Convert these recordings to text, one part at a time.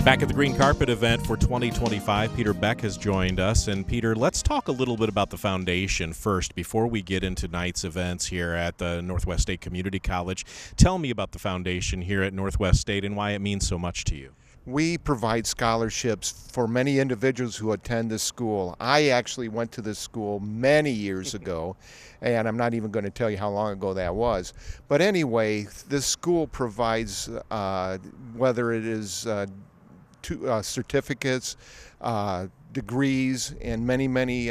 Back at the Green Carpet event for 2025, Peter Beck has joined us. And Peter, let's talk a little bit about the foundation first before we get into tonight's events here at the Northwest State Community College. Tell me about the foundation here at Northwest State and why it means so much to you. We provide scholarships for many individuals who attend this school. I actually went to this school many years ago, and I'm not even going to tell you how long ago that was. But anyway, this school provides, whether it is certificates, degrees in many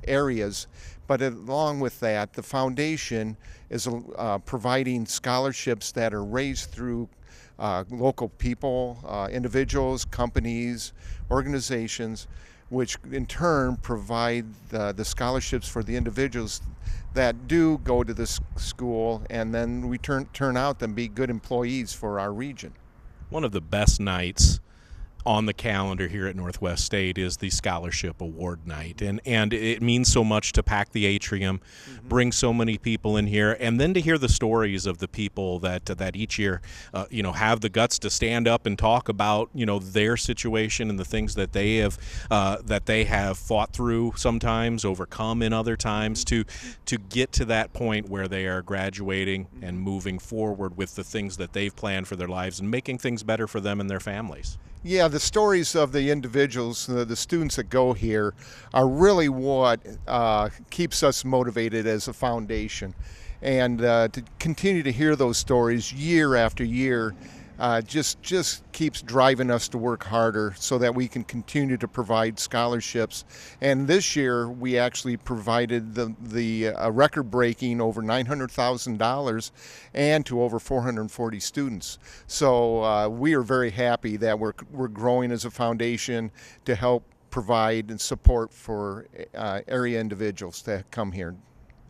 areas. But along with that, the foundation is providing scholarships that are raised through local people, individuals, companies, organizations, which in turn provide the scholarships for the individuals that do go to this school, and then we turn out and be good employees for our region. One of the best nights on the calendar here at Northwest State is the Scholarship Award Night. And it means so much to pack the atrium, bring so many people in here, and then to hear the stories of the people that each year, have the guts to stand up and talk about, their situation and the things that they have fought through sometimes, overcome in other times, to get to that point where they are graduating and moving forward with the things that they've planned for their lives and making things better for them and their families. Yeah, the stories of the individuals, the students that go here, are really what keeps us motivated as a foundation. And to continue to hear those stories year after year just keeps driving us to work harder so that we can continue to provide scholarships. And this year we actually provided the record-breaking over $900,000 and to over 440 students. So we are very happy that we're growing as a foundation to help provide and support for area individuals that come here.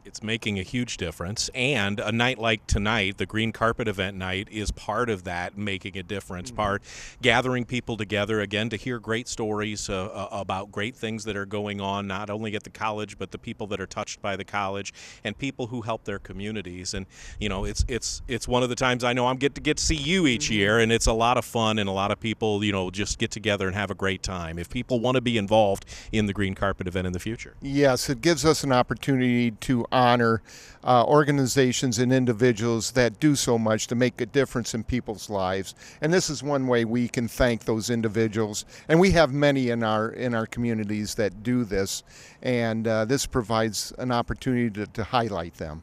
It's making a huge difference, and a night like tonight, the Green Carpet event night, is part of that making a difference, part gathering people together, again, to hear great stories about great things that are going on, not only at the college, but the people that are touched by the college and people who help their communities. And, it's one of the times I know I'm get to see you each year, and it's a lot of fun, and a lot of people, just get together and have a great time. If people want to be involved in the Green Carpet event in the future. Yes, it gives us an opportunity to honor organizations and individuals that do so much to make a difference in people's lives. And this is one way we can thank those individuals. And we have many in our communities that do this. And this provides an opportunity to highlight them.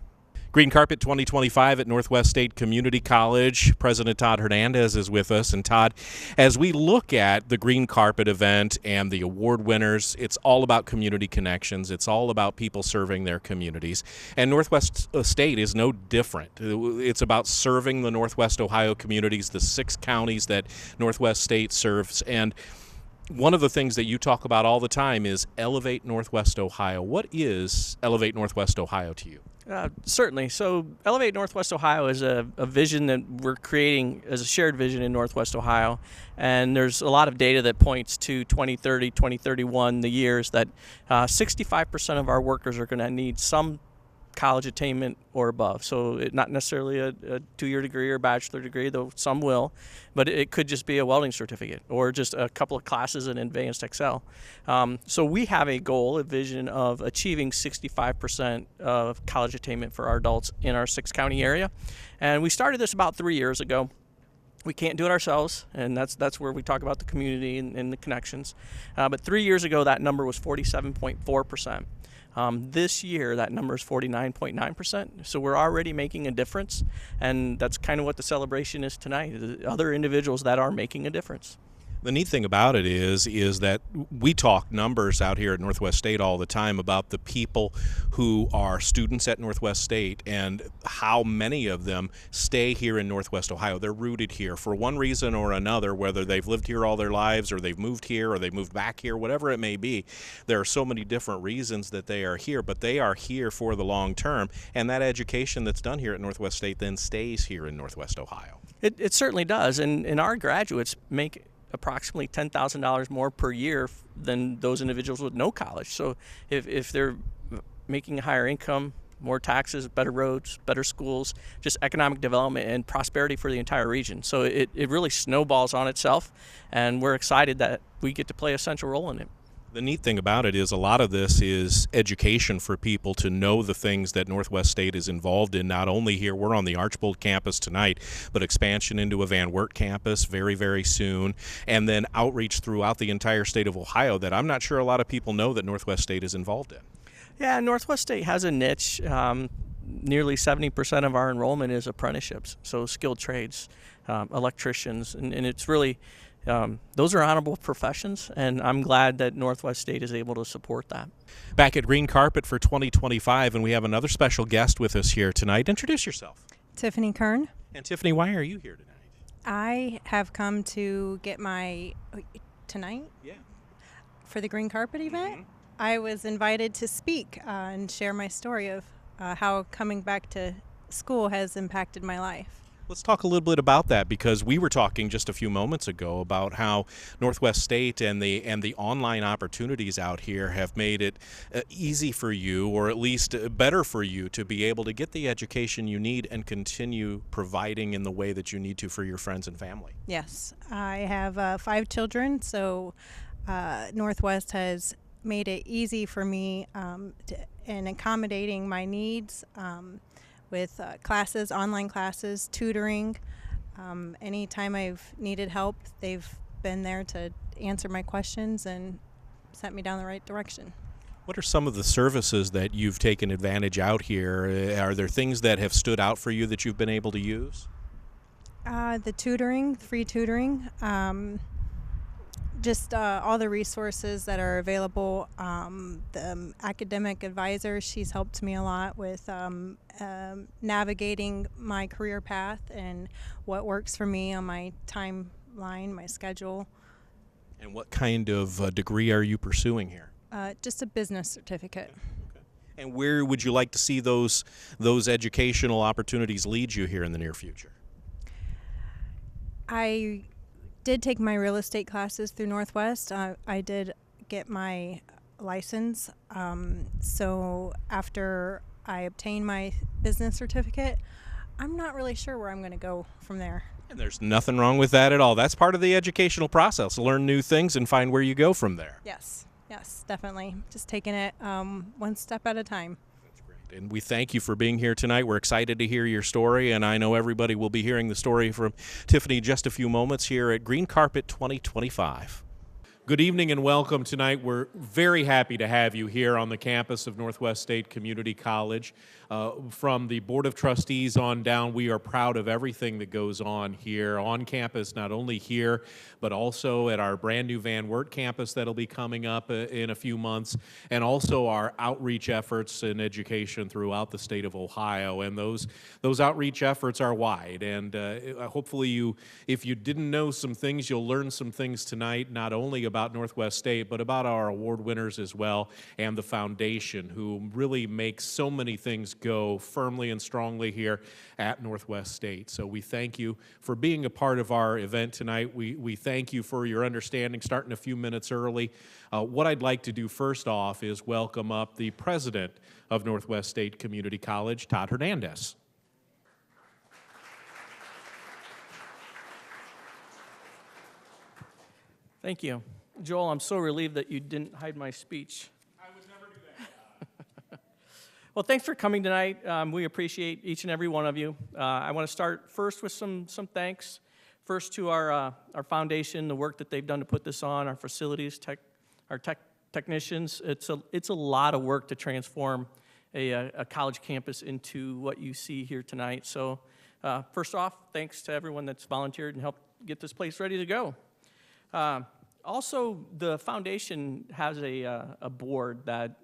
Green Carpet 2025 at Northwest State Community College. President Todd Hernandez is with us. And Todd, as we look at the Green Carpet event and the award winners, it's all about community connections. It's all about people serving their communities. And Northwest State is no different. It's about serving the Northwest Ohio communities, the 6 counties that Northwest State serves. And one of the things that you talk about all the time is Elevate Northwest Ohio. What is Elevate Northwest Ohio to you? Certainly. So Elevate Northwest Ohio is a vision that we're creating as a shared vision in Northwest Ohio. And there's a lot of data that points to 2030, 2031, the years that 65% of our workers are going to need some college attainment or above. So not necessarily a 2-year degree or bachelor degree, though some will, but it could just be a welding certificate or just a couple of classes in advanced Excel. So we have a goal, a vision of achieving 65% of college attainment for our adults in our 6-county area. And we started this about 3 years ago. We can't do it ourselves, and that's where we talk about the community and the connections. But 3 years ago, that number was 47.4%. This year, that number is 49.9%. So we're already making a difference, and that's kind of what the celebration is tonight, other individuals that are making a difference. The neat thing about it is that we talk numbers out here at Northwest State all the time about the people who are students at Northwest State and how many of them stay here in Northwest Ohio. They're rooted here for one reason or another, whether they've lived here all their lives or they've moved here or they've moved back here, whatever it may be. There are so many different reasons that they are here, but they are here for the long term, and that education that's done here at Northwest State then stays here in Northwest Ohio. It certainly does, and our graduates make approximately $10,000 more per year than those individuals with no college. So if they're making a higher income, more taxes, better roads, better schools, just economic development and prosperity for the entire region. So it really snowballs on itself, and we're excited that we get to play a central role in it. The neat thing about it is a lot of this is education for people to know the things that Northwest State is involved in. Not only here, we're on the Archbold campus tonight, but expansion into a Van Wert campus very, very soon, and then outreach throughout the entire state of Ohio that I'm not sure a lot of people know that Northwest State is involved in. Yeah, Northwest State has a niche. Nearly 70% of our enrollment is apprenticeships, so skilled trades, electricians, and it's really those are honorable professions, and I'm glad that Northwest State is able to support that. Back at Green Carpet for 2025, and we have another special guest with us here tonight. Introduce yourself. Tiffany Kern. And Tiffany, why are you here tonight? I have come to get my tonight for the Green Carpet event. I was invited to speak and share my story of how coming back to school has impacted my life. Let's talk a little bit about that, because we were talking just a few moments ago about how Northwest State and the online opportunities out here have made it easy for you, or at least better for you, to be able to get the education you need and continue providing in the way that you need to for your friends and family. Yes, I have 5 children, so Northwest has made it easy for me in accommodating my needs. With classes, online classes, tutoring. Anytime I've needed help, they've been there to answer my questions and sent me down the right direction. What are some of the services that you've taken advantage out here? Are there things that have stood out for you that you've been able to use? The tutoring, free tutoring, just all the resources that are available. The academic advisor, she's helped me a lot with navigating my career path and what works for me on my timeline, my schedule. And what kind of degree are you pursuing here? Just a business certificate. Okay. And where would you like to see those educational opportunities lead you here in the near future? I did take my real estate classes through Northwest. I did get my license. So after I obtain my business certificate, I'm not really sure where I'm going to go from there. And there's nothing wrong with that at all. That's part of the educational process. Learn new things and find where you go from there. Yes, definitely. Just taking it one step at a time. That's great. And we thank you for being here tonight. We're excited to hear your story, and I know everybody will be hearing the story from Tiffany in just a few moments here at Green Carpet 2025. Good evening and welcome tonight. We're very happy to have you here on the campus of Northwest State Community College. From the Board of Trustees on down, we are proud of everything that goes on here on campus, not only here, but also at our brand new Van Wert campus that'll be coming up in a few months, and also our outreach efforts in education throughout the state of Ohio. And those outreach efforts are wide, and hopefully if you didn't know some things, you'll learn some things tonight, not only about Northwest State, but about our award winners as well, and the foundation, who really makes so many things go firmly and strongly here at Northwest State. So we thank you for being a part of our event tonight. We thank you for your understanding, starting a few minutes early. What I'd like to do first off is welcome up the president of Northwest State Community College, Todd Hernandez. Thank you. Joel, I'm so relieved that you didn't hide my speech. I would never do that. Well, thanks for coming tonight. We appreciate each and every one of you. I want to start first with some thanks. First to our foundation, the work that they've done to put this on, our facilities, our technicians. It's a lot of work to transform a college campus into what you see here tonight. So first off, thanks to everyone that's volunteered and helped get this place ready to go. Also, the foundation has a board that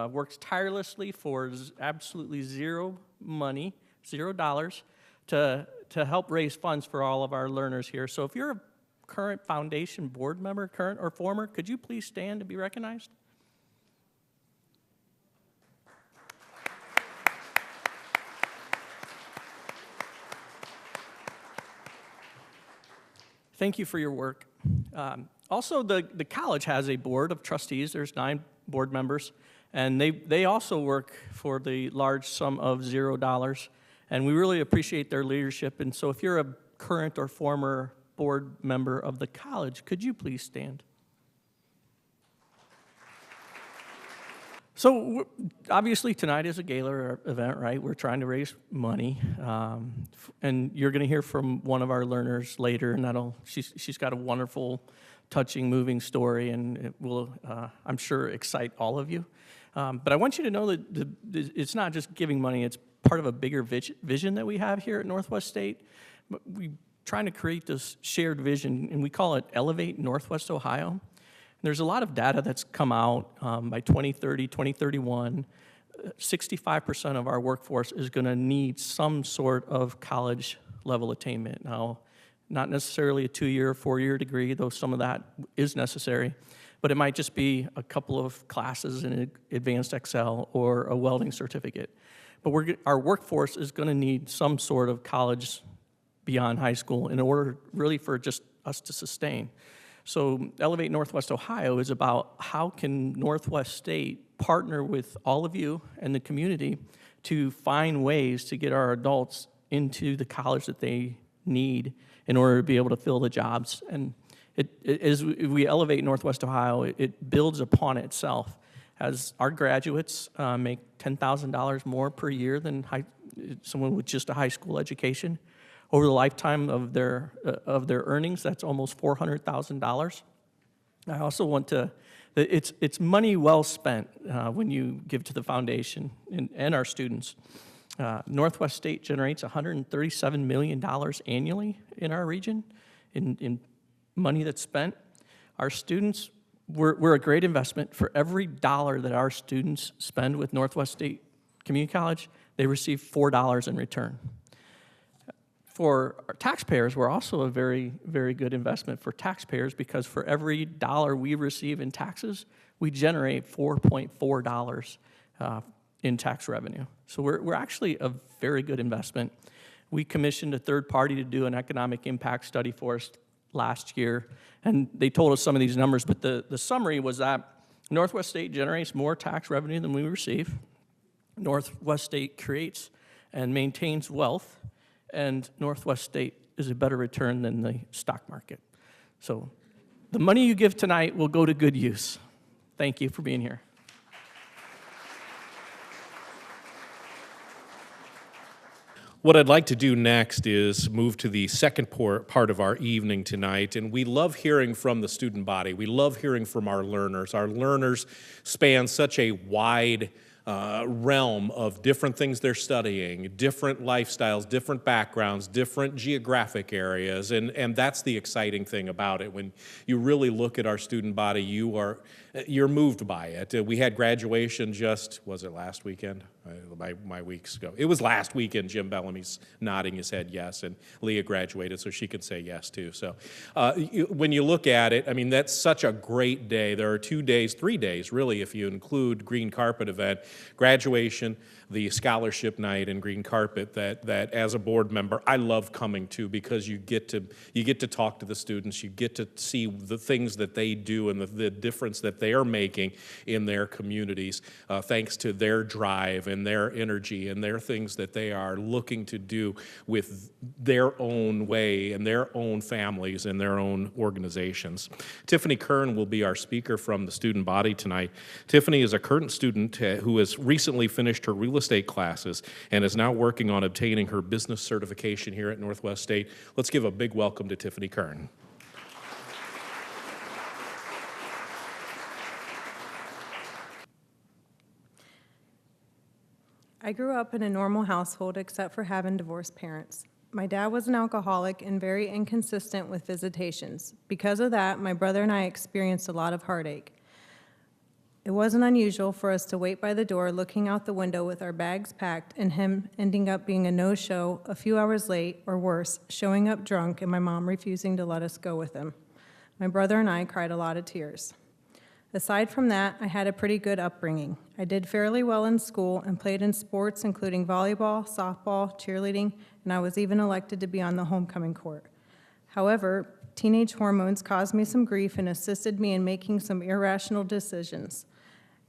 works tirelessly for absolutely zero money, $0, to help raise funds for all of our learners here. So if you're a current foundation board member, current or former, could you please stand to be recognized? Thank you for your work. Also, the college has a board of trustees. There's 9 board members, And they also work for the large sum of $0. And we really appreciate their leadership. And so if you're a current or former board member of the college, could you please stand? So obviously tonight is a gala event, right? We're trying to raise money, and you're going to hear from one of our learners later, and she's got a wonderful, touching, moving story, and it will, I'm sure, excite all of you. But I want you to know that it's not just giving money; it's part of a bigger vision that we have here at Northwest State. We're trying to create this shared vision, and we call it Elevate Northwest Ohio. There's a lot of data that's come out by 2030, 2031. 65% of our workforce is going to need some sort of college level attainment. Now, not necessarily a 2-year, 4-year degree, though some of that is necessary, but it might just be a couple of classes in advanced Excel or a welding certificate. But our workforce is going to need some sort of college beyond high school in order really for just us to sustain. So Elevate Northwest Ohio is about how can Northwest State partner with all of you and the community to find ways to get our adults into the college that they need in order to be able to fill the jobs. And as we elevate Northwest Ohio, it builds upon itself. As our graduates make $10,000 more per year than someone with just a high school education, over the lifetime of their earnings, that's almost $400,000. I also want to, it's money well spent when you give to the foundation and our students. Northwest State generates $137 million annually in our region in money that's spent. Our students, we're a great investment. For every dollar that our students spend with Northwest State Community College, they receive $4 in return. For our taxpayers, we're also a very, very good investment for taxpayers because for every dollar we receive in taxes, we generate $4.4 in tax revenue. So we're actually a very good investment. We commissioned a third party to do an economic impact study for us last year, and they told us some of these numbers, but the summary was that Northwest State generates more tax revenue than we receive. Northwest State creates and maintains wealth, and Northwest State is a better return than the stock market. So the money you give tonight will go to good use. Thank you for being here. What I'd like to do next is move to the second part of our evening tonight, and we love hearing from the student body. We love hearing from our learners. Our learners span such a wide realm of different things they're studying, different lifestyles, different backgrounds, different geographic areas, and that's the exciting thing about it. When you really look at our student body, you're moved by it. We had graduation was it last weekend? My weeks ago. It was last weekend. Jim Bellamy's nodding his head yes, and Leah graduated, so she can say yes too. So when you look at it, I mean, that's such a great day. There are 3 days really, if you include green carpet event, graduation, the scholarship night, and green carpet that as a board member I love coming to because you get to talk to the students, you get to see the things that they do and the difference that they are making in their communities thanks to their drive and their energy and their things that they are looking to do with their own way and their own families and their own organizations. Tiffany Kern will be our speaker from the student body tonight. Tiffany is a current student who has recently finished her real estate classes and is now working on obtaining her business certification here at Northwest State. Let's give a big welcome to Tiffany Kern. I grew up in a normal household except for having divorced parents. My dad was an alcoholic and very inconsistent with visitations. Because of that, my brother and I experienced a lot of heartache. It wasn't unusual for us to wait by the door looking out the window with our bags packed and him ending up being a no-show a few hours late, or worse, showing up drunk and my mom refusing to let us go with him. My brother and I cried a lot of tears. Aside from that, I had a pretty good upbringing. I did fairly well in school and played in sports including volleyball, softball, cheerleading, and I was even elected to be on the homecoming court. However, teenage hormones caused me some grief and assisted me in making some irrational decisions.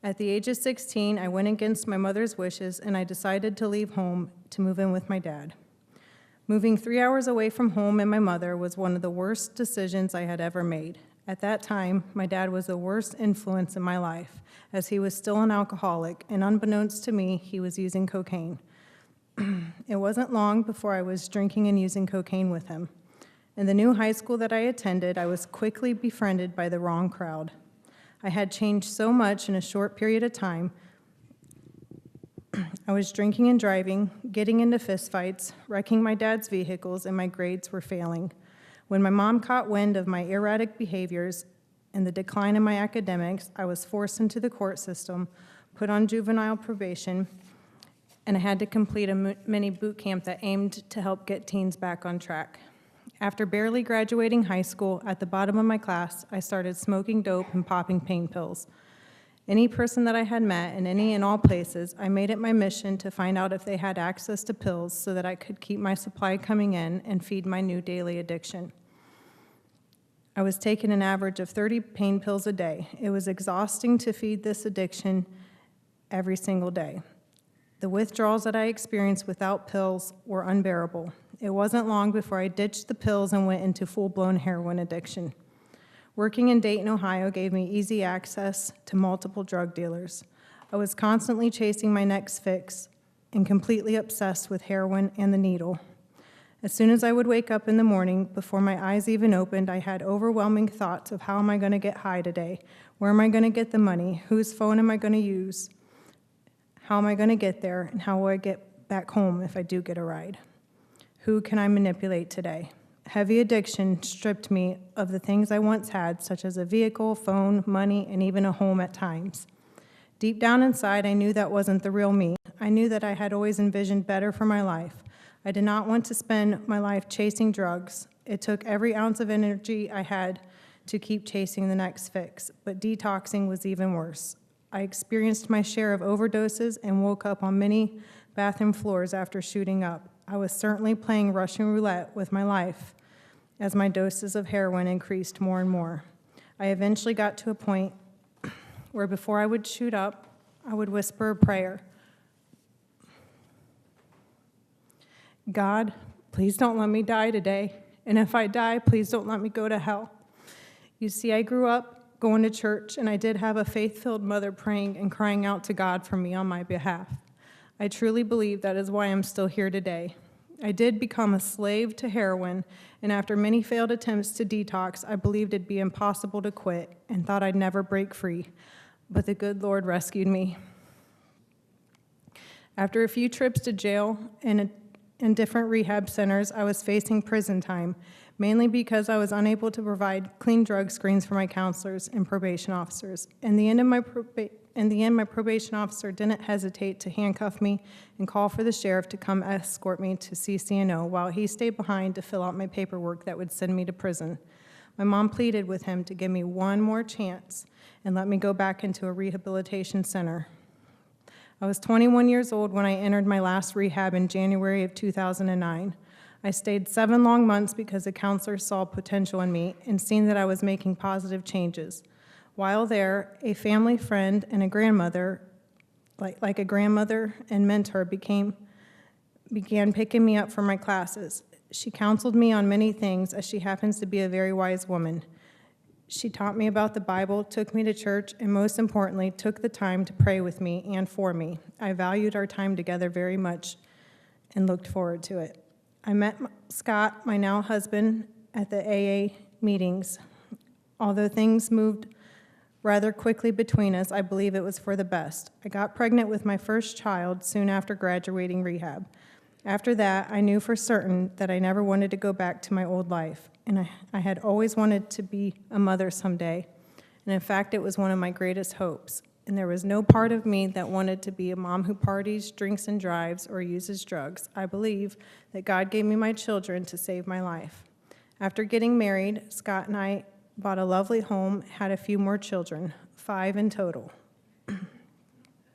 At the age of 16, I went against my mother's wishes and I decided to leave home to move in with my dad. Moving 3 hours away from home and my mother was one of the worst decisions I had ever made. At that time, my dad was the worst influence in my life, as he was still an alcoholic, and unbeknownst to me, he was using cocaine. It wasn't long before I was drinking and using cocaine with him. In the new high school that I attended, I was quickly befriended by the wrong crowd. I had changed so much in a short period of time. I was drinking and driving, getting into fistfights, wrecking my dad's vehicles, and my grades were failing. When my mom caught wind of my erratic behaviors and the decline in my academics, I was forced into the court system, put on juvenile probation, and I had to complete a mini boot camp that aimed to help get teens back on track. After barely graduating high school, at the bottom of my class, I started smoking dope and popping pain pills. Any person that I had met in any and all places, I made it my mission to find out if they had access to pills so that I could keep my supply coming in and feed my new daily addiction. I was taking an average of 30 pain pills a day. It was exhausting to feed this addiction every single day. The withdrawals that I experienced without pills were unbearable. It wasn't long before I ditched the pills and went into full-blown heroin addiction. Working in Dayton, Ohio gave me easy access to multiple drug dealers. I was constantly chasing my next fix and completely obsessed with heroin and the needle. As soon as I would wake up in the morning, before my eyes even opened, I had overwhelming thoughts of how am I going to get high today? Where am I going to get the money? Whose phone am I going to use? How am I going to get there? And how will I get back home if I do get a ride? Who can I manipulate today? Heavy addiction stripped me of the things I once had, such as a vehicle, phone, money, and even a home at times. Deep down inside, I knew that wasn't the real me. I knew that I had always envisioned better for my life. I did not want to spend my life chasing drugs. It took every ounce of energy I had to keep chasing the next fix, but detoxing was even worse. I experienced my share of overdoses and woke up on many bathroom floors after shooting up. I was certainly playing Russian roulette with my life as my doses of heroin increased more and more. I eventually got to a point where before I would shoot up, I would whisper a prayer. God, please don't let me die today. And if I die, please don't let me go to hell. You see, I grew up going to church, and I did have a faith-filled mother praying and crying out to God for me on my behalf. I truly believe that is why I'm still here today. I did become a slave to heroin, and after many failed attempts to detox, I believed it'd be impossible to quit and thought I'd never break free. But the good Lord rescued me. After a few trips to jail and in different rehab centers, I was facing prison time, mainly because I was unable to provide clean drug screens for my counselors and probation officers. In the end, my probation officer didn't hesitate to handcuff me and call for the sheriff to come escort me to CCNO while he stayed behind to fill out my paperwork that would send me to prison. My mom pleaded with him to give me one more chance and let me go back into a rehabilitation center. I was 21 years old when I entered my last rehab in January of 2009. I stayed 7 long months because the counselor saw potential in me and seen that I was making positive changes. While there, a family friend and a grandmother, like a grandmother and mentor, began picking me up for my classes. She counseled me on many things, as she happens to be a very wise woman. She taught me about the Bible, took me to church, and most importantly, took the time to pray with me and for me. I valued our time together very much and looked forward to it. I met Scott, my now husband, at the AA meetings. Although things moved rather quickly between us, I believe it was for the best. I got pregnant with my first child soon after graduating rehab. After that, I knew for certain that I never wanted to go back to my old life, and I had always wanted to be a mother someday. And in fact, it was one of my greatest hopes. And there was no part of me that wanted to be a mom who parties, drinks and drives, or uses drugs. I believe that God gave me my children to save my life. After getting married, Scott and I bought a lovely home, had a few more children, 5 in total.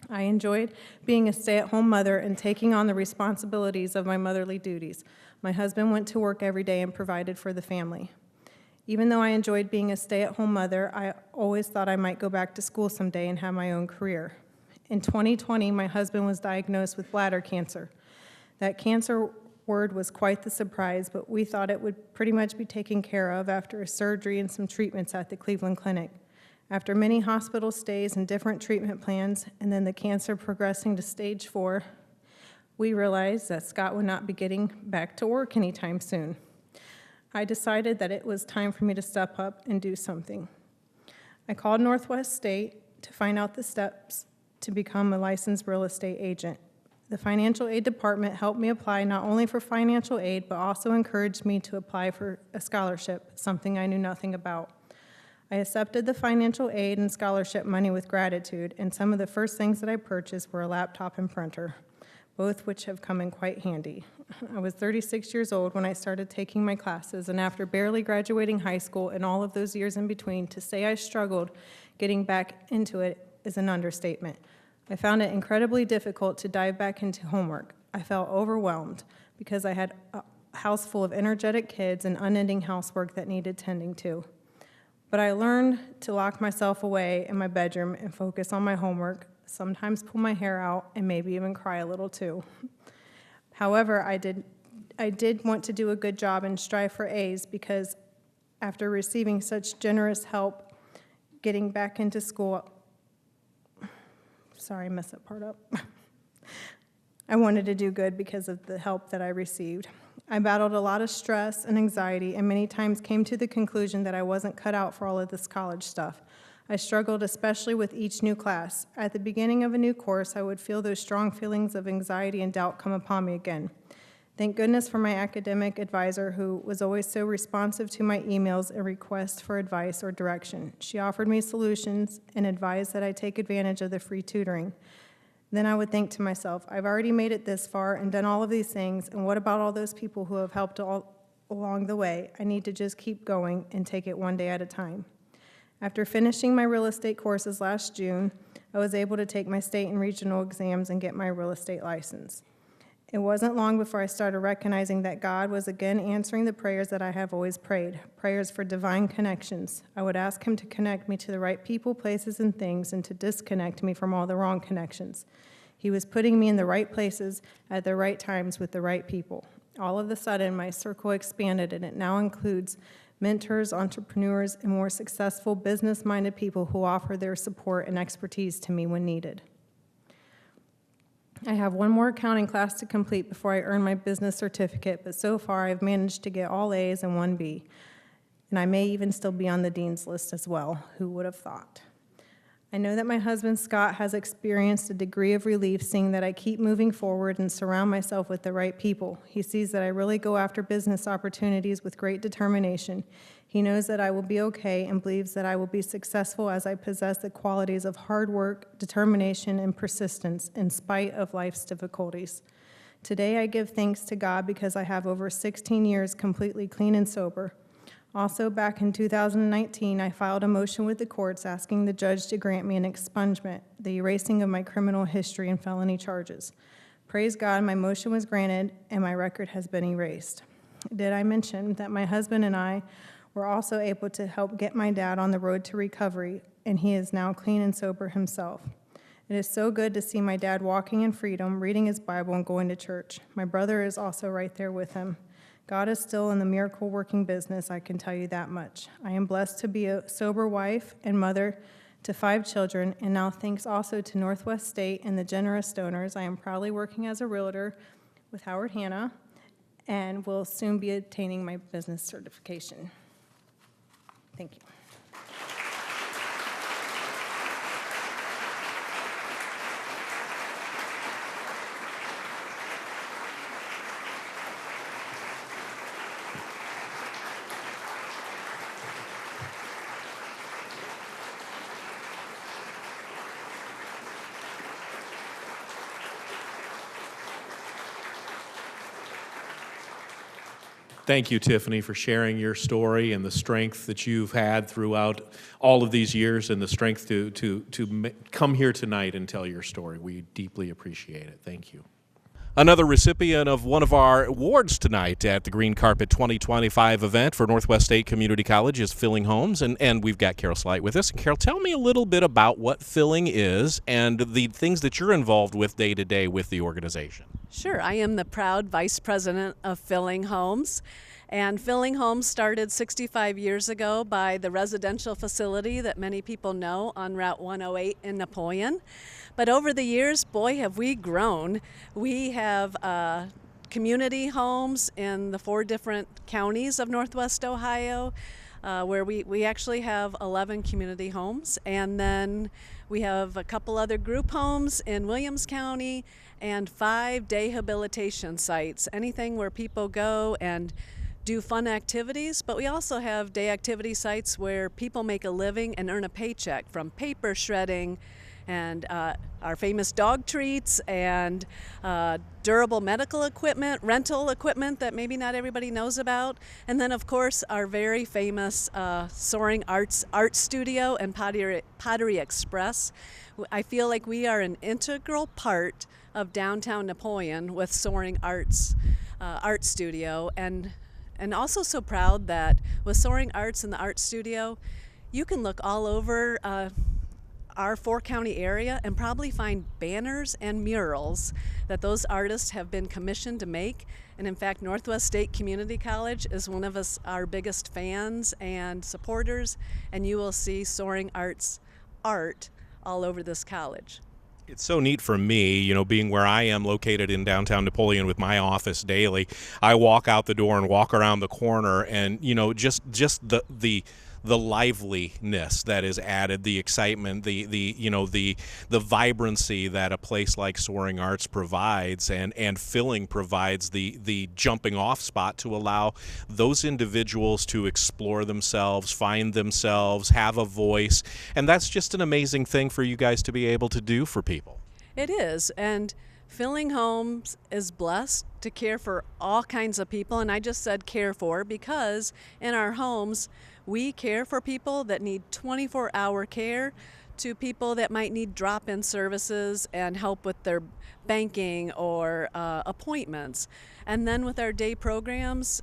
I enjoyed being a stay-at-home mother and taking on the responsibilities of my motherly duties. My husband went to work every day and provided for the family. Even though I enjoyed being a stay-at-home mother, I always thought I might go back to school someday and have my own career. In 2020, my husband was diagnosed with bladder cancer. That cancer word was quite the surprise, but we thought it would pretty much be taken care of after a surgery and some treatments at the Cleveland Clinic. After many hospital stays and different treatment plans, and then the cancer progressing to stage 4, we realized that Scott would not be getting back to work anytime soon. I decided that it was time for me to step up and do something. I called Northwest State to find out the steps to become a licensed real estate agent. The financial aid department helped me apply not only for financial aid, but also encouraged me to apply for a scholarship, something I knew nothing about. I accepted the financial aid and scholarship money with gratitude, and some of the first things that I purchased were a laptop and printer, both which have come in quite handy. I was 36 years old when I started taking my classes, and after barely graduating high school and all of those years in between, to say I struggled getting back into it is an understatement. I found it incredibly difficult to dive back into homework. I felt overwhelmed because I had a house full of energetic kids and unending housework that needed tending to. But I learned to lock myself away in my bedroom and focus on my homework, sometimes pull my hair out, and maybe even cry a little too. However, I did want to do a good job and strive for A's because after receiving such generous help getting back into school, sorry, I messed that part up. I wanted to do good because of the help that I received. I battled a lot of stress and anxiety and many times came to the conclusion that I wasn't cut out for all of this college stuff. I struggled especially with each new class. At the beginning of a new course, I would feel those strong feelings of anxiety and doubt come upon me again. Thank goodness for my academic advisor who was always so responsive to my emails and requests for advice or direction. She offered me solutions and advised that I take advantage of the free tutoring. Then I would think to myself, I've already made it this far and done all of these things, and what about all those people who have helped all along the way? I need to just keep going and take it one day at a time. After finishing my real estate courses last June, I was able to take my state and regional exams and get my real estate license. It wasn't long before I started recognizing that God was again answering the prayers that I have always prayed, prayers for divine connections. I would ask him to connect me to the right people, places, and things, and to disconnect me from all the wrong connections. He was putting me in the right places at the right times with the right people. All of a sudden, my circle expanded, and it now includes mentors, entrepreneurs, and more successful business-minded people who offer their support and expertise to me when needed. I have one more accounting class to complete before I earn my business certificate, but so far I've managed to get all A's and one B, and I may even still be on the dean's list as well. Who would have thought? I know that my husband, Scott, has experienced a degree of relief seeing that I keep moving forward and surround myself with the right people. He sees that I really go after business opportunities with great determination. He knows that I will be okay and believes that I will be successful as I possess the qualities of hard work, determination, and persistence in spite of life's difficulties. Today, I give thanks to God because I have over 16 years completely clean and sober. Also, back in 2019, I filed a motion with the courts asking the judge to grant me an expungement, the erasing of my criminal history and felony charges. Praise God, my motion was granted and my record has been erased. Did I mention that my husband and I were also able to help get my dad on the road to recovery, and he is now clean and sober himself. It is so good to see my dad walking in freedom, reading his Bible, and going to church. My brother is also right there with him. God is still in the miracle-working business, I can tell you that much. I am blessed to be a sober wife and mother to 5 children, and now thanks also to Northwest State and the generous donors, I am proudly working as a realtor with Howard Hanna and will soon be obtaining my business certification. Thank you. Thank you, Tiffany, for sharing your story and the strength that you've had throughout all of these years and the strength to come here tonight and tell your story. We deeply appreciate it. Thank you. Another recipient of one of our awards tonight at the Green Carpet 2025 event for Northwest State Community College is Filling Homes, and we've got Carol Slight with us. And Carol, tell me a little bit about what Filling is and the things that you're involved with day to day with the organization. Sure, I am the proud vice president of Filling Homes. And Filling Homes started 65 years ago by the residential facility that many people know on Route 108 in Napoleon. But over the years, boy, have we grown. We have community homes in the 4 different counties of Northwest Ohio, where we actually have 11 community homes. And then we have a couple other group homes in Williams County and 5 dayhabilitation sites, anything where people go and do fun activities, but we also have day activity sites where people make a living and earn a paycheck from paper shredding and our famous dog treats and durable medical equipment, rental equipment that maybe not everybody knows about, and then of course our very famous Soaring Arts art studio and Pottery Express. I feel like we are an integral part of downtown Napoleon with Soaring Arts art studio, and also so proud that with Soaring Arts and the art studio, you can look all over our 4-county area and probably find banners and murals that those artists have been commissioned to make. And in fact, Northwest State Community College is one of our biggest fans and supporters, and you will see Soaring Arts art all over this college. It's so neat for me, being where I am located in downtown Napoleon with my office daily. I walk out the door and walk around the corner, and just the liveliness that is added, the excitement, the vibrancy that a place like Soaring Arts provides, and Filling provides the jumping off spot to allow those individuals to explore themselves, find themselves, have a voice, and that's just an amazing thing for you guys to be able to do for people. It is, and Filling Homes is blessed to care for all kinds of people, and I just said care for because in our homes we care for people that need 24-hour care to people that might need drop-in services and help with their banking or appointments. And then with our day programs,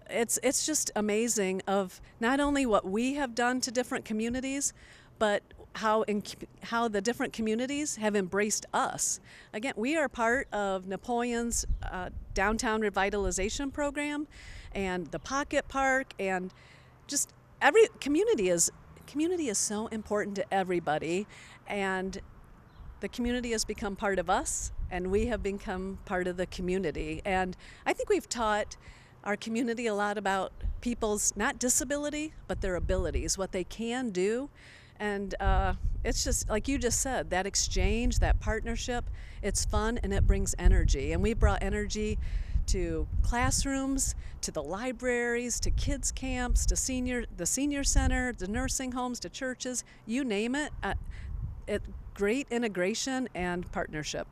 it's just amazing of not only what we have done to different communities, but how the different communities have embraced us. Again, we are part of Napoleon's downtown revitalization program and the Pocket Park, and just every community is so important to everybody, and the community has become part of us, and we have become part of the community. And I think we've taught our community a lot about people's not disability, but their abilities, what they can do. And it's just, like you just said, that exchange, that partnership, it's fun and it brings energy. And we brought energy to classrooms, to the libraries, to kids camps, to the senior center, to nursing homes, to churches, you name it. Great integration and partnership.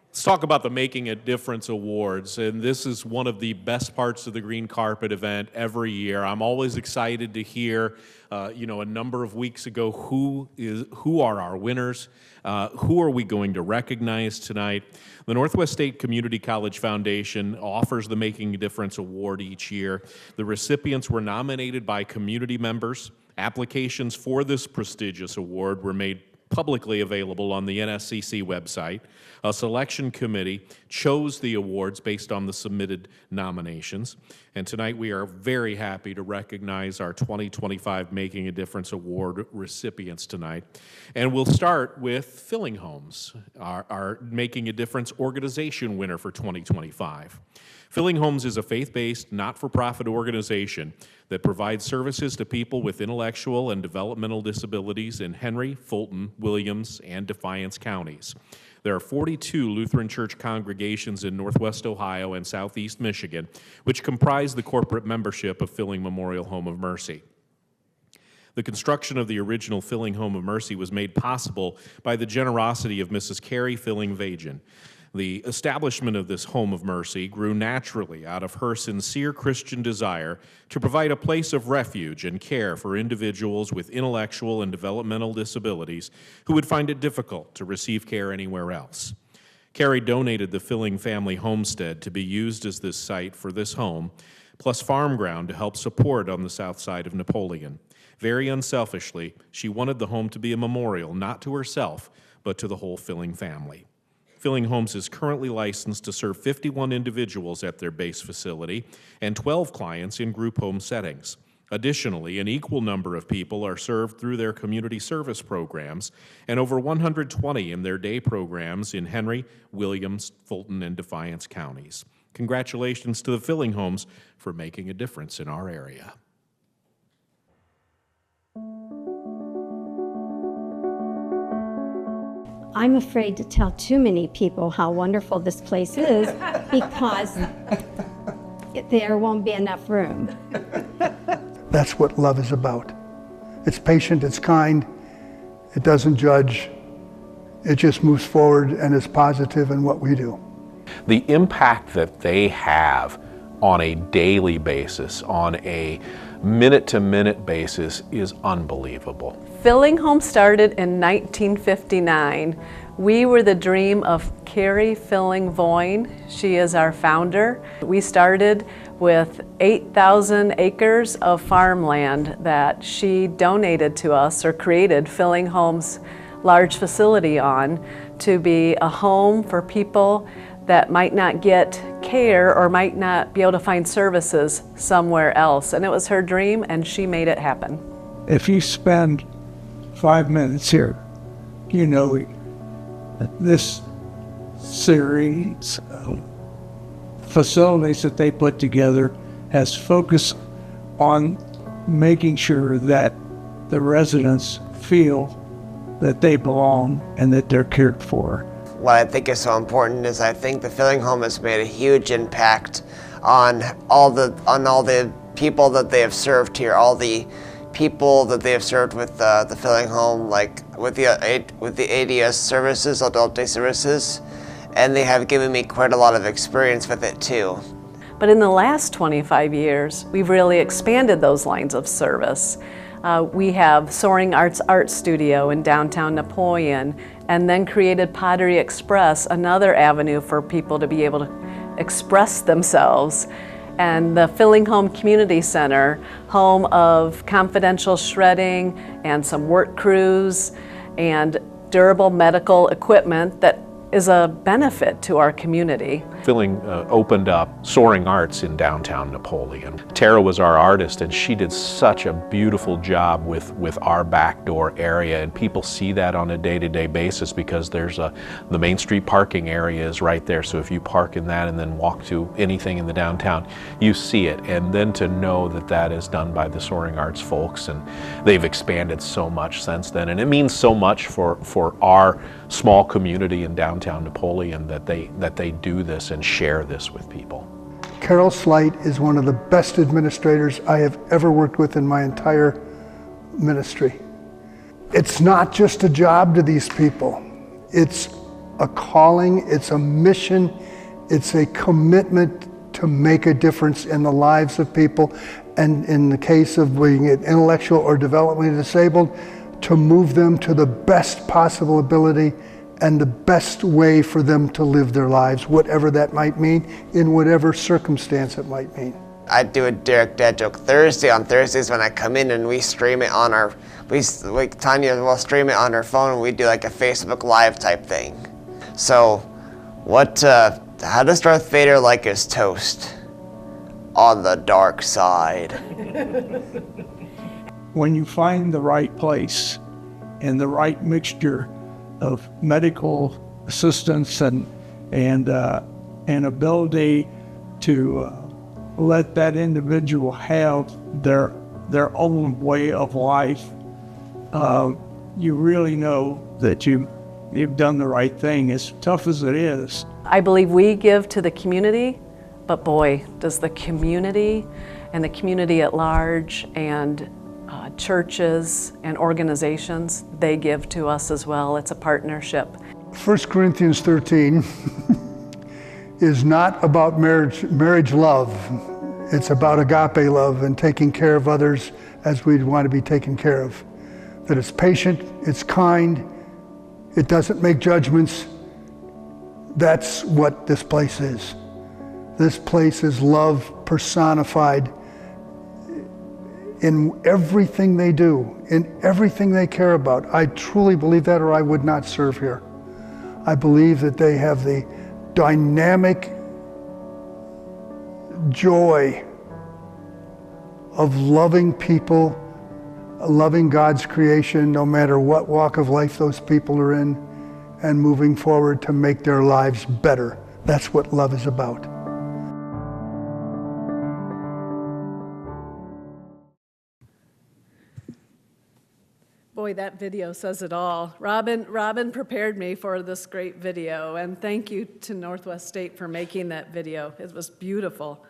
Let's talk about the Making a Difference Awards, and this is one of the best parts of the Green Carpet event every year. I'm always excited to hear, a number of weeks ago, who are our winners, who are we going to recognize tonight. The Northwest State Community College Foundation offers the Making a Difference Award each year. The recipients were nominated by community members. Applications for this prestigious award were made publicly available on the NSCC website. A selection committee chose the awards based on the submitted nominations. And tonight we are very happy to recognize our 2025 Making a Difference Award recipients tonight. And we'll start with Filling Homes, our Making a Difference organization winner for 2025. Filling Homes is a faith-based, not-for-profit organization that provides services to people with intellectual and developmental disabilities in Henry, Fulton, Williams, and Defiance counties. There are 42 Lutheran Church congregations in Northwest Ohio and Southeast Michigan, which comprise the corporate membership of Filling Memorial Home of Mercy. The construction of the original Filling Home of Mercy was made possible by the generosity of Mrs. Carrie Filling Vajan. The establishment of this Home of Mercy grew naturally out of her sincere Christian desire to provide a place of refuge and care for individuals with intellectual and developmental disabilities who would find it difficult to receive care anywhere else. Carrie donated the Filling family homestead to be used as this site for this home, plus farm ground to help support on the south side of Napoleon. Very unselfishly, she wanted the home to be a memorial, not to herself, but to the whole Filling family. Filling Homes is currently licensed to serve 51 individuals at their base facility and 12 clients in group home settings. Additionally, an equal number of people are served through their community service programs and over 120 in their day programs in Henry, Williams, Fulton, and Defiance counties. Congratulations to the Filling Homes for making a difference in our area. I'm afraid to tell too many people how wonderful this place is because there won't be enough room. That's what love is about. It's patient, it's kind, it doesn't judge, it just moves forward and is positive in what we do. The impact that they have on a daily basis, on a minute-to-minute basis, is unbelievable. Filling Homes started in 1959. We were the dream of Carrie Filling Voyne. She is our founder. We started with 8,000 acres of farmland that she donated to us, or created Filling Homes' large facility on, to be a home for people that might not get care or might not be able to find services somewhere else. And it was her dream, and she made it happen. If you spend 5 minutes here, you know this series of facilities that they put together has focused on making sure that the residents feel that they belong and that they're cared for. What I think is so important is I think the Filling Home has made a huge impact on all the people that they have served here, all the people that they have served with the Filling Home, like with the ADS services, Adult Day Services, and they have given me quite a lot of experience with it too. But in the last 25 years, we've really expanded those lines of service. We have Soaring Arts Art Studio in downtown Napoleon, and then created Pottery Express, another avenue for people to be able to express themselves. And the Filling Home Community Center, home of confidential shredding and some work crews and durable medical equipment that is a benefit to our community. Filling opened up Soaring Arts in downtown Napoleon. Tara was our artist, and she did such a beautiful job with our back door area, and people see that on a day-to-day basis because there's the Main Street parking area is right there, so if you park in that and then walk to anything in the downtown, you see it. And then to know that that is done by the Soaring Arts folks, and they've expanded so much since then, and it means so much for our small community in downtown Napoleon that they do this and share this with people. Carol Slight is one of the best administrators I have ever worked with in my entire ministry. It's not just a job to these people. It's a calling, it's a mission, it's a commitment to make a difference in the lives of people, and in the case of being intellectual or developmentally disabled, to move them to the best possible ability and the best way for them to live their lives, whatever that might mean, in whatever circumstance it might mean. I do a Derek Dad Joke Thursday on Thursdays when I come in, and we stream it on our, Tanya will stream it on her phone, and we do like a Facebook Live type thing. So, how does Darth Vader like his toast? On the dark side. When you find the right place and the right mixture of medical assistance and ability to let that individual have their own way of life, you really know that you've done the right thing, as tough as it is. I believe we give to the community, but boy, does the community and the community at large and churches and organizations, they give to us as well. It's a partnership. 1 Corinthians 13 is not about marriage love. It's about agape love and taking care of others as we'd want to be taken care of. That it's patient, it's kind, it doesn't make judgments, That's what this place is. This place is love personified in everything they do, in everything they care about. I truly believe that, or I would not serve here. I believe that they have the dynamic joy of loving people, loving God's creation, no matter what walk of life those people are in, and moving forward to make their lives better. That's what love is about. Boy, that video says it all. Robin prepared me for this great video, and thank you to Northwest State for making that video. It was beautiful.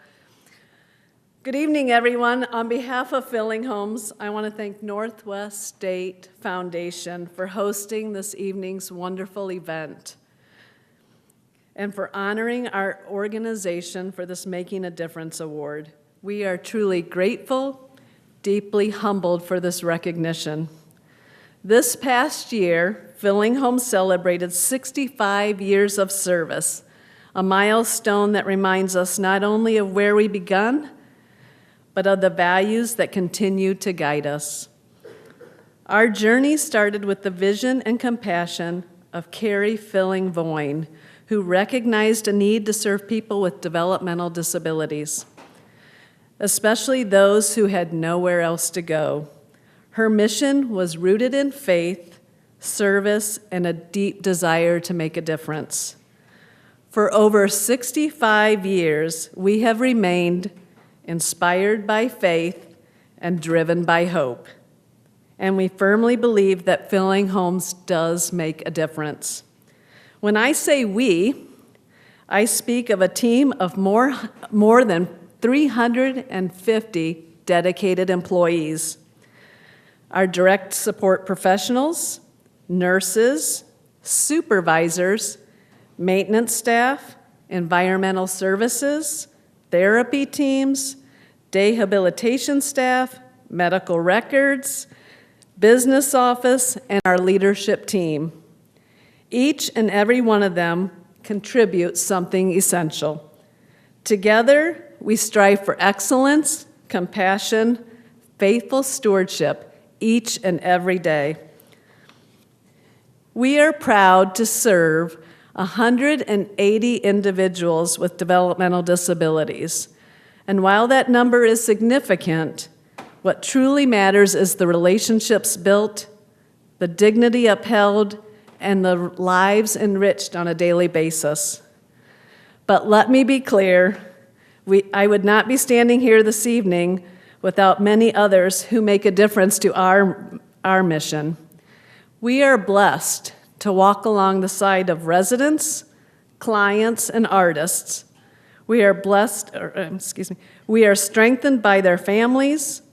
Good evening, everyone. On behalf of Filling Homes, I want to thank Northwest State Foundation for hosting this evening's wonderful event and for honoring our organization for this Making a Difference award. We are truly grateful, deeply humbled for this recognition. This past year, Filling Homes celebrated 65 years of service, a milestone that reminds us not only of where we begun, but of the values that continue to guide us. Our journey started with the vision and compassion of Carrie Filling Voyne, who recognized a need to serve people with developmental disabilities, especially those who had nowhere else to go. Her mission was rooted in faith, service, and a deep desire to make a difference. For over 65 years, we have remained inspired by faith and driven by hope. And we firmly believe that Filling Homes does make a difference. When I say we, I speak of a team of more than 350 dedicated employees. Our direct support professionals, nurses, supervisors, maintenance staff, environmental services, therapy teams, rehabilitation staff, medical records, business office, and our leadership team. Each and every one of them contributes something essential. Together, we strive for excellence, compassion, faithful stewardship each and every day. We are proud to serve 180 individuals with developmental disabilities. And while that number is significant, what truly matters is the relationships built, the dignity upheld, and the lives enriched on a daily basis. But let me be clear, I would not be standing here this evening without many others who make a difference to our mission. We are blessed to walk along the side of residents, clients, and artists. We are we are strengthened by their families,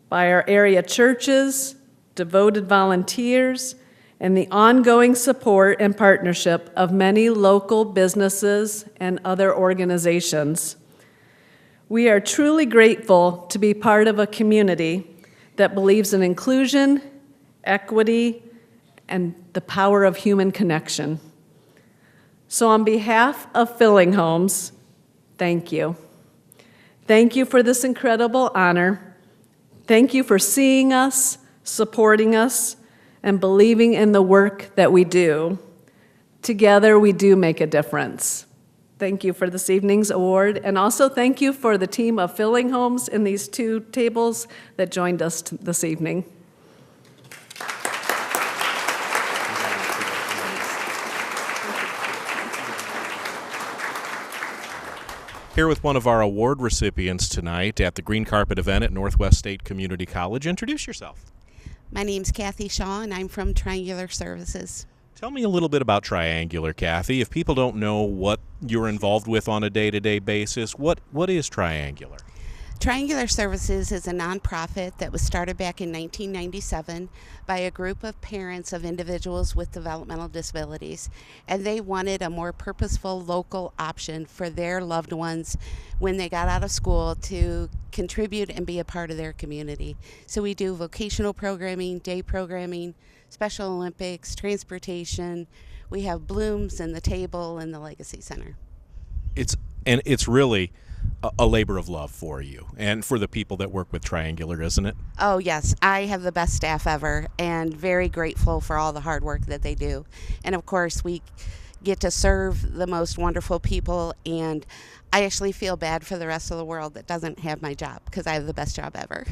by our area churches, devoted volunteers, and the ongoing support and partnership of many local businesses and other organizations. We are truly grateful to be part of a community that believes in inclusion, equity, and the power of human connection. So on behalf of Filling Homes, thank you. Thank you for this incredible honor. Thank you for seeing us, supporting us, and believing in the work that we do. Together, we do make a difference. Thank you for this evening's award, and also thank you for the team of Filling Homes in these two tables that joined us this evening. Here with one of our award recipients tonight at the Green Carpet event at Northwest State Community College. Introduce yourself. My name's Kathy Shaw, and I'm from Triangular Services. Tell me a little bit about Triangular, Kathy. If people don't know what you're involved with on a day-to-day basis, what is Triangular? Triangular Services is a nonprofit that was started back in 1997 by a group of parents of individuals with developmental disabilities, and they wanted a more purposeful local option for their loved ones when they got out of school to contribute and be a part of their community. So we do vocational programming, day programming, Special Olympics, transportation. We have Blooms and the table and the Legacy Center. It's really a labor of love for you and for the people that work with Triangular, isn't it? Oh yes, I have the best staff ever and very grateful for all the hard work that they do. And of course we get to serve the most wonderful people, and I actually feel bad for the rest of the world that doesn't have my job because I have the best job ever.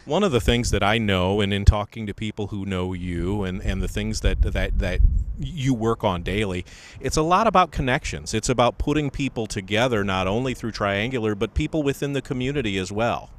One of the things that I know, and in talking to people who know you and the things that you work on daily, it's a lot about connections. It's about putting people together, not only through Triangular, but people within the community as well.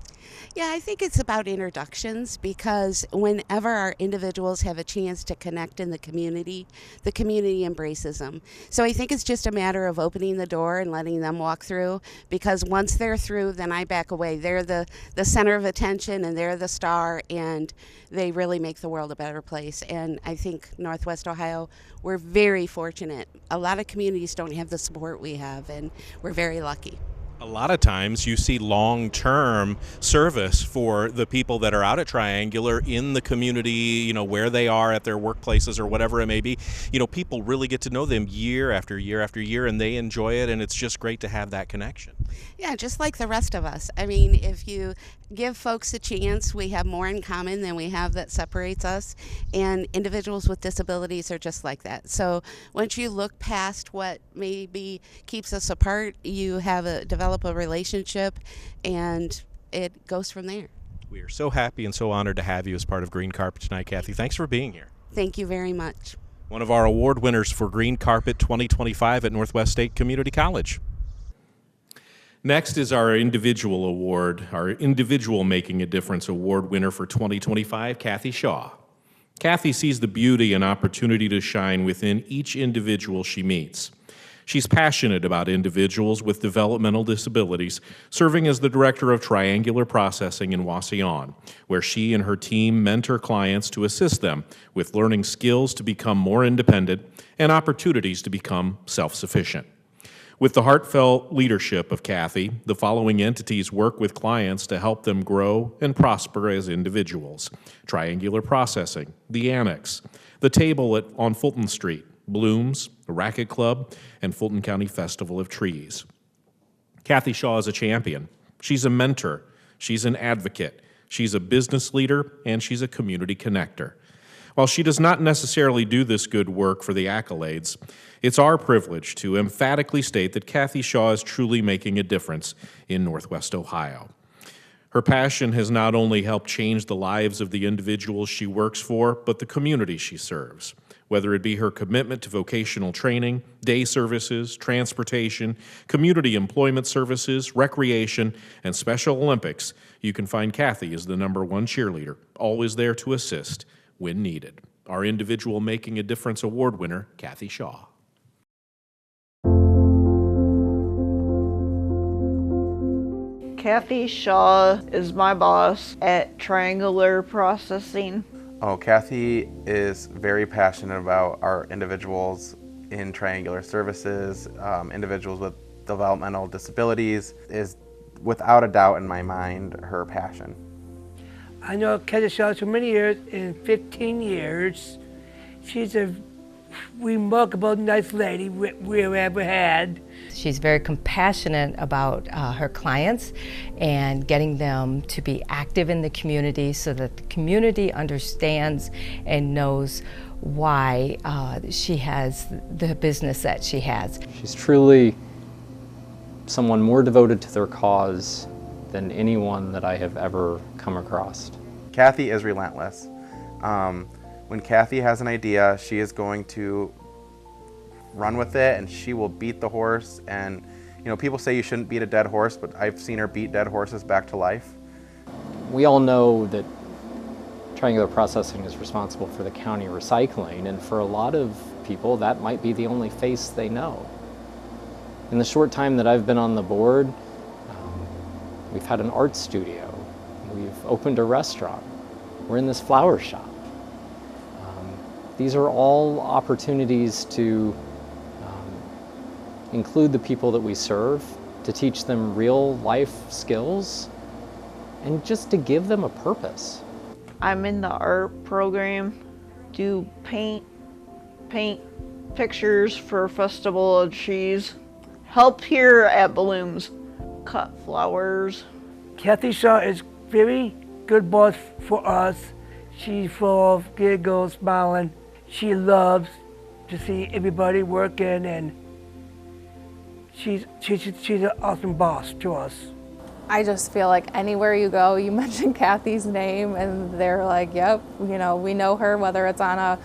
Yeah, I think it's about introductions, because whenever our individuals have a chance to connect in the community embraces them. So I think it's just a matter of opening the door and letting them walk through, because once they're through, then I back away. They're the center of attention, and they're the star, and they really make the world a better place. And I think Northwest Ohio, we're very fortunate. A lot of communities don't have the support we have, and we're very lucky. A lot of times you see long-term service for the people that are out at Triangular in the community, you know, where they are at their workplaces or whatever it may be. You know, people really get to know them year after year after year, and they enjoy it, and it's just great to have that connection. Yeah, just like the rest of us. I mean, if you give folks a chance, we have more in common than we have that separates us, and individuals with disabilities are just like that. So once you look past what maybe keeps us apart, you develop a relationship, and it goes from there. We are so happy and so honored to have you as part of Green Carpet tonight, Kathy. Thanks for being here. Thank you very much. One of our award winners for Green Carpet 2025 at Northwest State Community College. Next is our individual award, our Individual Making a Difference Award winner for 2025, Kathy Shaw. Kathy sees the beauty and opportunity to shine within each individual she meets. She's passionate about individuals with developmental disabilities, serving as the director of Triangular Processing in Wauseon, where she and her team mentor clients to assist them with learning skills to become more independent and opportunities to become self-sufficient. With the heartfelt leadership of Kathy, the following entities work with clients to help them grow and prosper as individuals: Triangular Processing, the Annex, the Table on Fulton Street, Blooms, the Racquet Club, and Fulton County Festival of Trees. Kathy Shaw is a champion. She's a mentor. She's an advocate. She's a business leader, and she's a community connector. While she does not necessarily do this good work for the accolades, it's our privilege to emphatically state that Kathy Shaw is truly making a difference in Northwest Ohio. Her passion has not only helped change the lives of the individuals she works for, but the community she serves. Whether it be her commitment to vocational training, day services, transportation, community employment services, recreation, and Special Olympics, you can find Kathy as the #1 cheerleader, always there to assist when needed. Our Individual Making a Difference Award winner, Kathy Shaw. Kathy Shaw is my boss at Triangular Processing. Oh, Kathy is very passionate about our individuals in Triangular Services, individuals with developmental disabilities, is without a doubt in my mind her passion. I know Kathy Shaw for many years, in 15 years. She's a remarkable, nice lady we've ever had. She's very compassionate about her clients and getting them to be active in the community so that the community understands and knows why she has the business that she has. She's truly someone more devoted to their cause than anyone that I have ever come across. Kathy is relentless. When Kathy has an idea, she is going to run with it, and she will beat the horse. And you know, people say you shouldn't beat a dead horse, but I've seen her beat dead horses back to life. We all know that Triangular Processing is responsible for the county recycling, and for a lot of people that might be the only face they know. In the short time that I've been on the board, we've had an art studio, we've opened a restaurant, we're in this flower shop. These are all opportunities to include the people that we serve, to teach them real life skills, and just to give them a purpose. I'm in the art program, do paint, pictures for Festival of Trees, helped here at Blooms, cut flowers. Kathy Shaw is very good boss for us. She's full of giggles, smiling. She loves to see everybody working, and she's an awesome boss to us. I just feel like anywhere you go, you mention Kathy's name and they're like, yep, you know, we know her, whether it's on a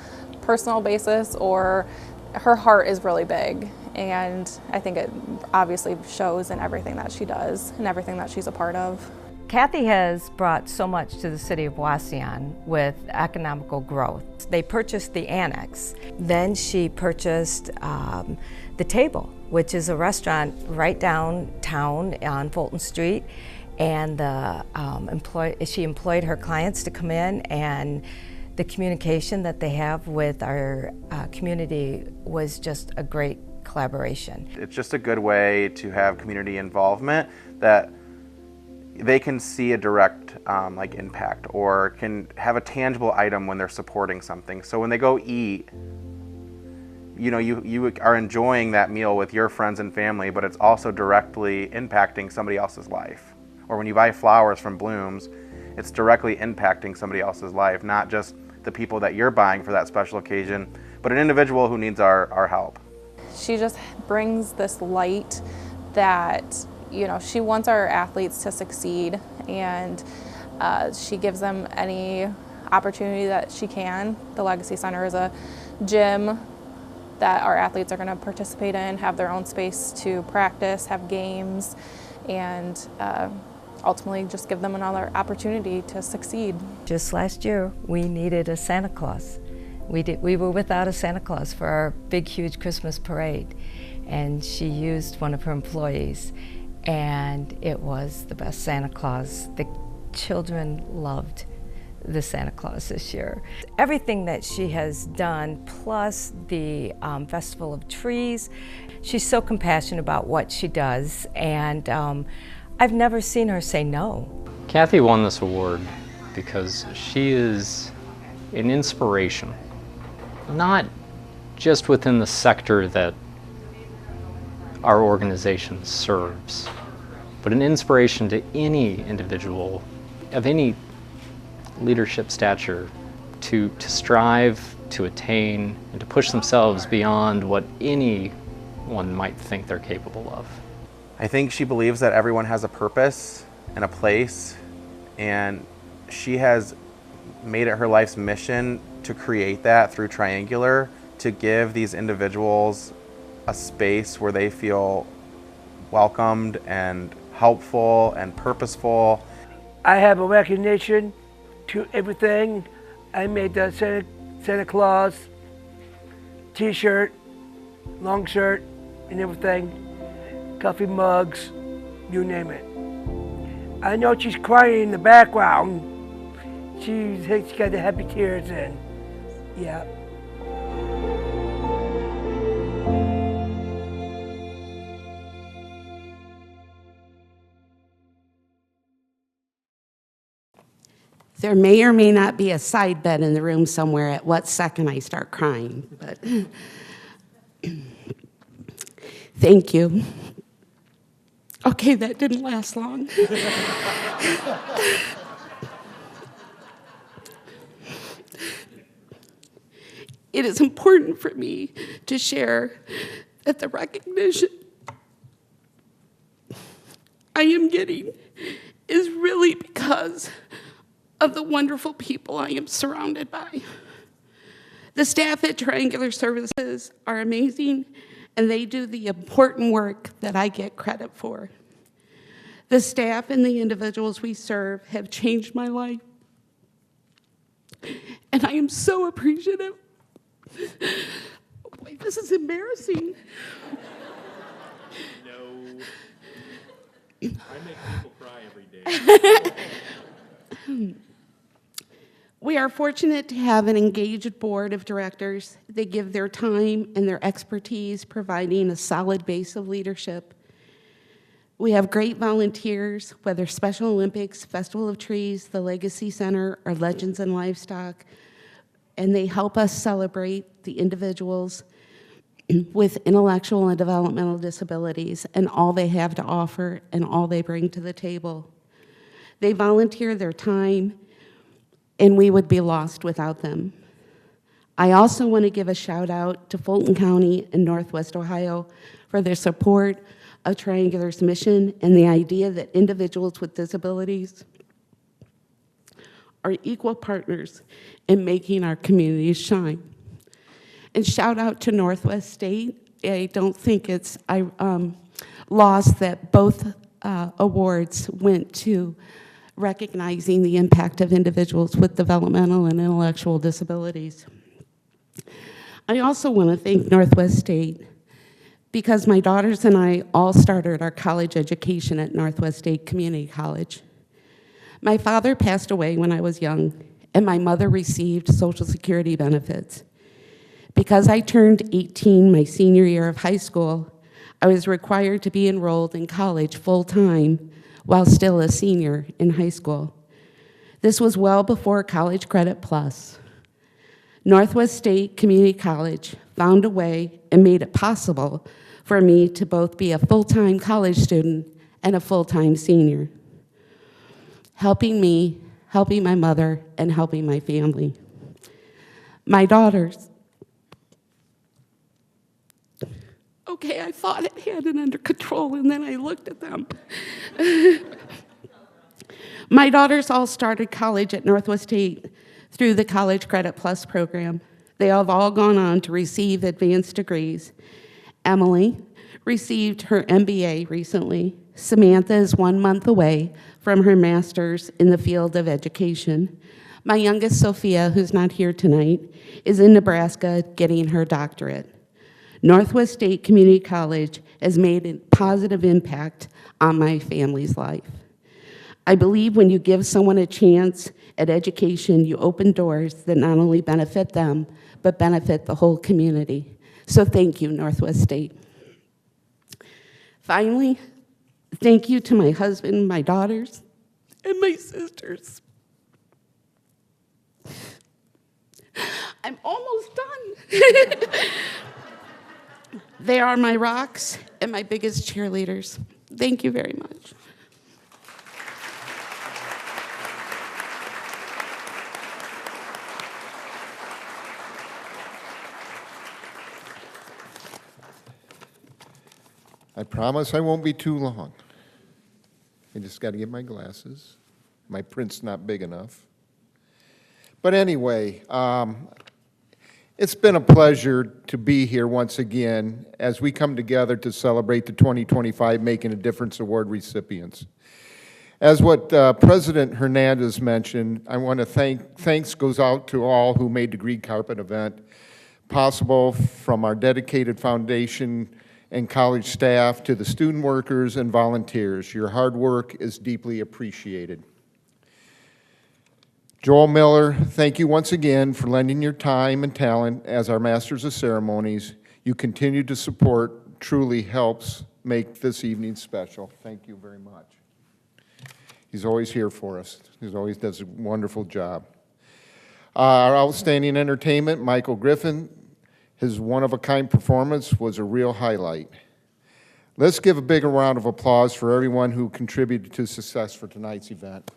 personal basis or her heart is really big. And I think it obviously shows in everything that she does and everything that she's a part of. Kathy has brought so much to the city of Wauseon with economical growth. They purchased the annex. Then she purchased the Table, which is a restaurant right downtown on Fulton Street. And she employed her clients to come in, and the communication that they have with our community was just a great collaboration. It's just a good way to have community involvement that they can see a direct like impact, or can have a tangible item when they're supporting something. So when they go eat, you know, you are enjoying that meal with your friends and family, but it's also directly impacting somebody else's life. Or when you buy flowers from Blooms, it's directly impacting somebody else's life, not just the people that you're buying for that special occasion, but an individual who needs our help. She just brings this light that, you know, she wants our athletes to succeed, and she gives them any opportunity that she can. The Legacy Center is a gym that our athletes are going to participate in, have their own space to practice, have games, and ultimately just give them another opportunity to succeed. Just last year, we needed a Santa Claus. We were without a Santa Claus for our big, huge Christmas parade, and she used one of her employees, and it was the best Santa Claus. The children loved the Santa Claus this year. Everything that she has done, plus the Festival of Trees, she's so compassionate about what she does, and I've never seen her say no. Kathy won this award because she is an inspiration, not just within the sector that our organization serves, but an inspiration to any individual of any leadership stature to strive, to attain, and to push themselves beyond what anyone might think they're capable of. I think she believes that everyone has a purpose and a place, and she has made it her life's mission to create that through Triangular, to give these individuals a space where they feel welcomed and helpful and purposeful. I have a recognition to everything. I made the Santa Claus t-shirt, long shirt, and everything. Coffee mugs, you name it. I know she's crying in the background. She's got the happy tears in. Yeah. There may or may not be a side bed in the room somewhere at what second I start crying, but thank you. Okay, that didn't last long. It is important for me to share that the recognition I am getting is really because of the wonderful people I am surrounded by. The staff at Triangular Services are amazing, and they do the important work that I get credit for. The staff and the individuals we serve have changed my life, and I am so appreciative. Wait, this is embarrassing. No. I make people cry every day. We are fortunate to have an engaged board of directors. They give their time and their expertise, providing a solid base of leadership. We have great volunteers, whether Special Olympics, Festival of Trees, the Legacy Center, or Legends in Livestock, and they help us celebrate the individuals with intellectual and developmental disabilities and all they have to offer and all they bring to the table. They volunteer their time, and we would be lost without them. I also want to give a shout out to Fulton County and Northwest Ohio for their support of Triangular's mission and the idea that individuals with disabilities are equal partners in making our communities shine. And shout out to Northwest State. I don't think it's lost that both awards went to recognizing the impact of individuals with developmental and intellectual disabilities. I also want to thank Northwest State because my daughters and I all started our college education at Northwest State Community College. My father passed away when I was young, and my mother received Social Security benefits. Because I turned 18 my senior year of high school, I was required to be enrolled in college full-time while still a senior in high school. This was well before College Credit Plus. Northwest State Community College found a way and made it possible for me to both be a full-time college student and a full-time senior, helping me, helping my mother, and helping my family. My daughters, okay, I thought it had it under control, and then I looked at them. My daughters all started college at Northwest State through the College Credit Plus program. They have all gone on to receive advanced degrees. Emily received her MBA recently. Samantha is 1 month away from her master's in the field of education. My youngest, Sophia, who's not here tonight, is in Nebraska getting her doctorate. Northwest State Community College has made a positive impact on my family's life. I believe when you give someone a chance at education, you open doors that not only benefit them, but benefit the whole community. So thank you, Northwest State. Finally, thank you to my husband, my daughters, and my sisters. I'm almost done. They are my rocks and my biggest cheerleaders. Thank you very much. I promise I won't be too long. I just got to get my glasses. My print's not big enough. But anyway, it's been a pleasure to be here once again as we come together to celebrate the 2025 Making a Difference Award recipients. As what President Hernandez mentioned, I want to thanks goes out to all who made the Green Carpet event possible, from our dedicated foundation and college staff to the student workers and volunteers. Your hard work is deeply appreciated. Joel Miller, thank you once again for lending your time and talent as our Masters of Ceremonies. You continue to support truly helps make this evening special. Thank you very much. He's always here for us. He always does a wonderful job. Our outstanding entertainment, Michael Griffin, his one-of-a-kind performance was a real highlight. Let's give a big round of applause for everyone who contributed to success for tonight's event.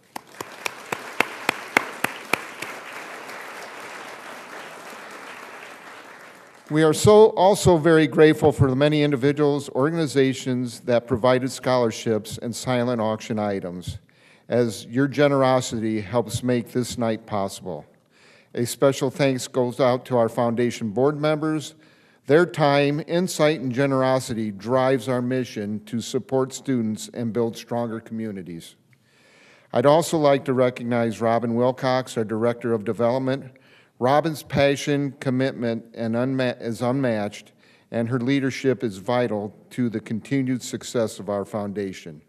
We are also very grateful for the many individuals, organizations that provided scholarships and silent auction items, as your generosity helps make this night possible. A special thanks goes out to our foundation board members. Their time, insight, and generosity drives our mission to support students and build stronger communities. I'd also like to recognize Robin Wilcox, our Director of Development. Robin's passion, commitment, is unmatched, and her leadership is vital to the continued success of our foundation.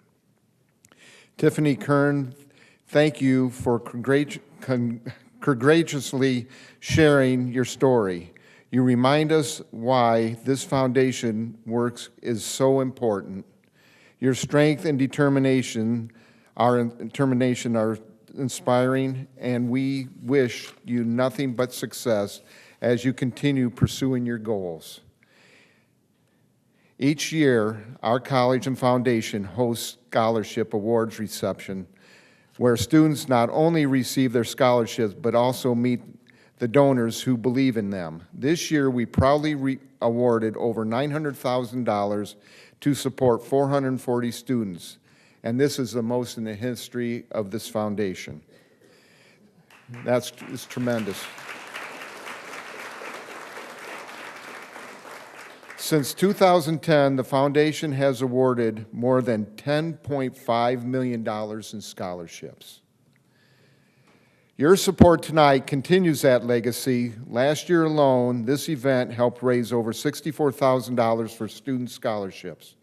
Tiffany Kern, thank you for courageously sharing your story. You remind us why this foundation works is so important. Your strength and determination are inspiring, and we wish you nothing but success as you continue pursuing your goals. Each year, our college and foundation hosts scholarship awards reception where students not only receive their scholarships but also meet the donors who believe in them. This year, we proudly awarded over $900,000 to support 440 students, and this is the most in the history of this foundation. It's tremendous. Since 2010, the foundation has awarded more than $10.5 million in scholarships. Your support tonight continues that legacy. Last year alone, this event helped raise over $64,000 for student scholarships.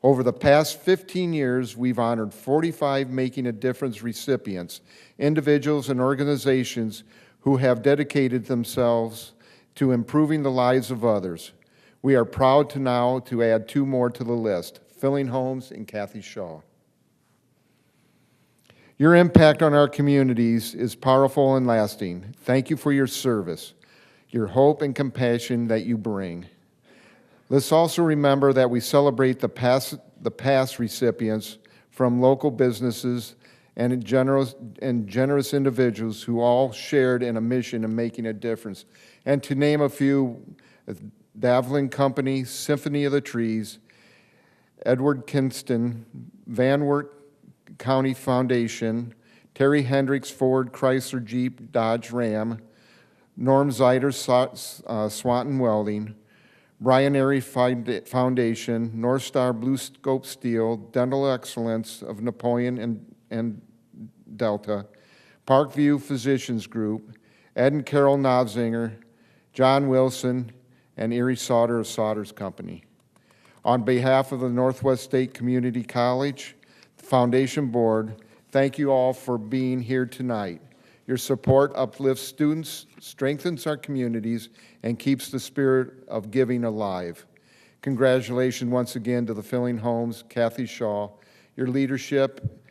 Over the past 15 years, we've honored 45 Making a Difference recipients, individuals and organizations who have dedicated themselves to improving the lives of others. We are proud to now to add 2 more to the list, Filling Homes and Kathy Shaw. Your impact on our communities is powerful and lasting. Thank you for your service, your hope and compassion that you bring. Let's also remember that we celebrate the past recipients from local businesses and generous individuals who all shared in a mission of making a difference. And to name a few, Davlin Company, Symphony of the Trees, Edward Kinston, Van Wert County Foundation, Terry Hendricks Ford Chrysler Jeep Dodge Ram, Norm Zeider Swanton Welding, Brian Airy Foundation, North Star Blue Scope Steel, Dental Excellence of Napoleon and Delta, Parkview Physicians Group, Ed and Carol Nodzinger, John Wilson, and Erie Sauter of Sauter's Company. On behalf of the Northwest State Community College, the Foundation Board, thank you all for being here tonight. Your support uplifts students, strengthens our communities, and keeps the spirit of giving alive. Congratulations once again to the Filling Homes, Kathy Shaw. Your leadership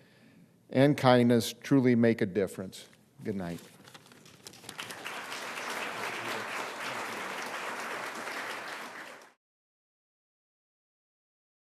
and kindness truly make a difference. Good night.